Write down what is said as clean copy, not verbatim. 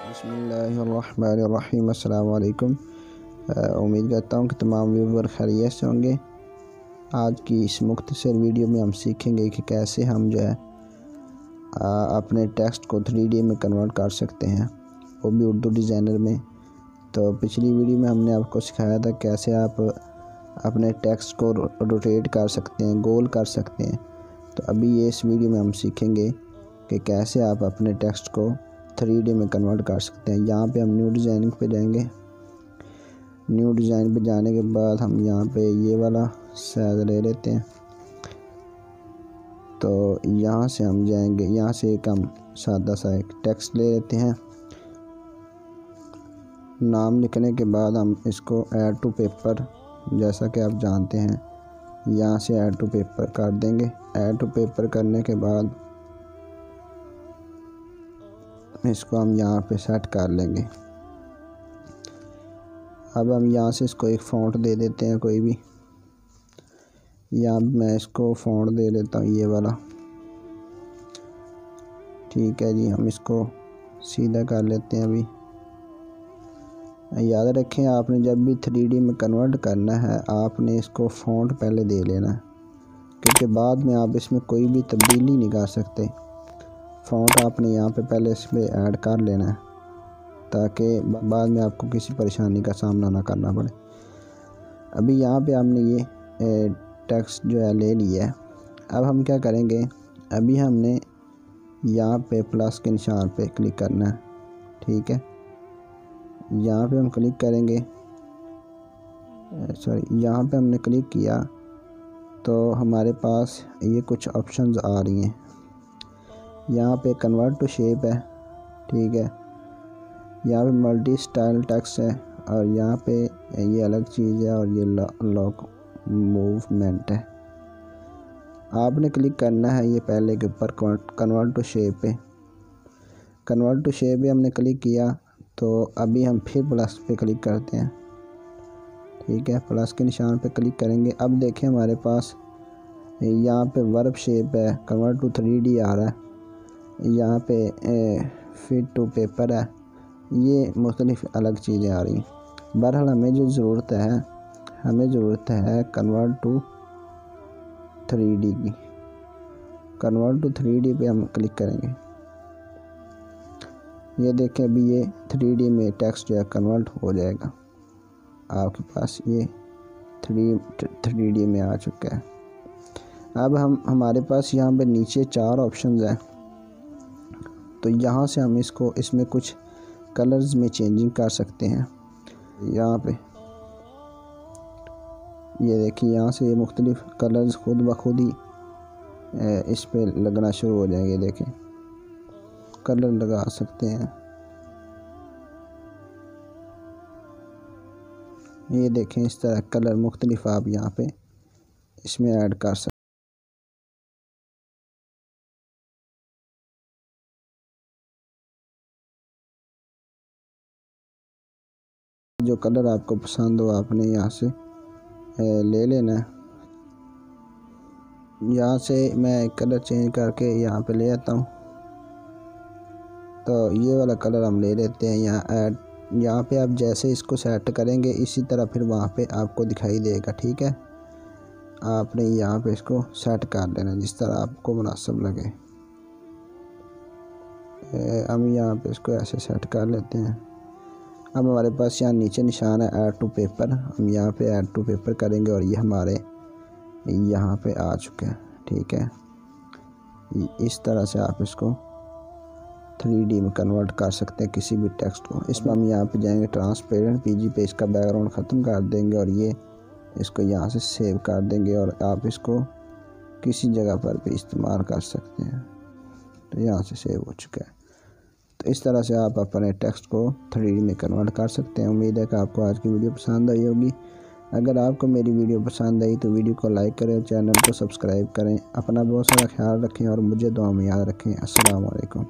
बिस्मिल्लाहिर्रहमानिर्रहीम। अस्सलाम वालेकुम। उम्मीद करता हूँ कि तमाम व्यूवर खैरियत से होंगे। आज की इस मुख्तसर वीडियो में हम सीखेंगे कि कैसे हम जो है अपने टेक्स्ट को 3D में कन्वर्ट कर सकते हैं, वो भी उर्दू डिज़ाइनर में। तो पिछली वीडियो में हमने आपको सिखाया था कैसे आप अपने टेक्स्ट को रोटेट कर सकते हैं, गोल कर सकते हैं। तो अभी ये इस वीडियो में हम सीखेंगे कि कैसे आप अपने टेक्स्ट को 3D में कन्वर्ट कर सकते हैं। यहाँ पे हम न्यू डिज़ाइनिंग पे जाएंगे। न्यू डिज़ाइन पे जाने के बाद हम यहाँ पे ये वाला साइज ले लेते हैं। तो यहाँ से हम जाएंगे, यहाँ से एक हम सादा सा एक टेक्स्ट ले लेते हैं। नाम लिखने के बाद हम इसको ऐड टू पेपर, जैसा कि आप जानते हैं, यहाँ से ऐड टू पेपर कर देंगे। ऐड टू पेपर करने के बाद इसको हम यहाँ पे सेट कर लेंगे। अब हम यहाँ से इसको एक फ़ॉन्ट दे देते हैं कोई भी। यहाँ मैं इसको फ़ॉन्ट दे लेता हूँ ये वाला। ठीक है जी, हम इसको सीधा कर लेते हैं। अभी याद रखें, आपने जब भी 3D में कन्वर्ट करना है आपने इसको फ़ॉन्ट पहले दे लेना है, क्योंकि बाद में आप इसमें कोई भी तब्दीली नहीं कर सकते। फ़ॉन्ट आपने यहाँ पे पहले इसमें ऐड कर लेना है ताकि बाद में आपको किसी परेशानी का सामना ना करना पड़े। अभी यहाँ पे हमने ये टेक्स्ट जो है ले लिया है। अब हम क्या करेंगे, अभी हमने यहाँ पे प्लस के निशान पे क्लिक करना है। ठीक है, यहाँ पे हम क्लिक करेंगे, यहाँ पे हमने क्लिक किया तो हमारे पास ये कुछ ऑप्शंस आ रही हैं। यहाँ पे कन्वर्ट टू शेप है, ठीक है, यहाँ पे मल्टी स्टाइल टेक्स्ट है, और यहाँ पे ये अलग चीज़ है, और ये लॉक मूवमेंट है। आपने क्लिक करना है ये पहले के ऊपर कन्वर्ट टू शेप पे। कन्वर्ट टू शेप पे हमने क्लिक किया तो अभी हम फिर प्लस पे क्लिक करते हैं। ठीक है, प्लस के निशान पे क्लिक करेंगे। अब देखें हमारे पास यहाँ पे वर्ब शेप है, कन्वर्ट टू 3D आ रहा है, यहाँ पे फिट टू पेपर है, ये मुख्तलिफ अलग चीज़ें आ रही हैं। बहरहाल हमें जो ज़रूरत है, हमें ज़रूरत है कन्वर्ट टू 3D की। कन्वर्ट टू 3D पे हम क्लिक करेंगे। ये देखें, अभी ये 3D में टेक्स्ट जो है कन्वर्ट हो जाएगा। आपके पास ये 3D में आ चुका है। अब हमारे पास यहाँ पे नीचे 4 ऑप्शंस हैं। तो यहाँ से हम इसमें कुछ कलर्स में चेंजिंग कर सकते हैं। यहाँ पे ये देखिए, यहाँ से ये मुख्तलिफ कलर्स खुद ब खुद ही इस पे लगना शुरू हो जाएंगे। देखें, कलर लगा सकते हैं। ये देखें, इस तरह कलर मुख्तलिफ आप यहाँ पे इसमें ऐड कर सकते हैं। जो कलर आपको पसंद हो आपने यहाँ से ले लेना है। यहाँ से मैं कलर चेंज करके यहाँ पे ले आता हूँ। तो ये वाला कलर हम ले लेते हैं। यहाँ पे आप जैसे इसको सेट करेंगे इसी तरह फिर वहाँ पे आपको दिखाई देगा। ठीक है, आपने यहाँ पे इसको सेट कर लेना जिस तरह आपको मुनासिब लगे। हम यहाँ पे इसको ऐसे सेट कर लेते हैं। अब हमारे पास यहाँ नीचे निशान है ऐड टू पेपर, हम यहाँ पे ऐड टू पेपर करेंगे और ये हमारे यहाँ पे आ चुके हैं। ठीक है, इस तरह से आप इसको 3D में कन्वर्ट कर सकते हैं किसी भी टेक्स्ट को। इसमें हम यहाँ पे जाएंगे ट्रांसपेरेंट PG पे, इसका बैकग्राउंड ख़त्म कर देंगे और ये इसको यहाँ से सेव कर देंगे और आप इसको किसी जगह पर भी इस्तेमाल कर सकते हैं। तो यहाँ से सेव हो चुका है। तो इस तरह से आप अपने टेक्स्ट को 3D में कन्वर्ट कर सकते हैं। उम्मीद है कि आपको आज की वीडियो पसंद आई होगी। अगर आपको मेरी वीडियो पसंद आई तो वीडियो को लाइक करें और चैनल को सब्सक्राइब करें। अपना बहुत सारा ख्याल रखें और मुझे दुआ में याद रखें। अस्सलाम वालेकुम।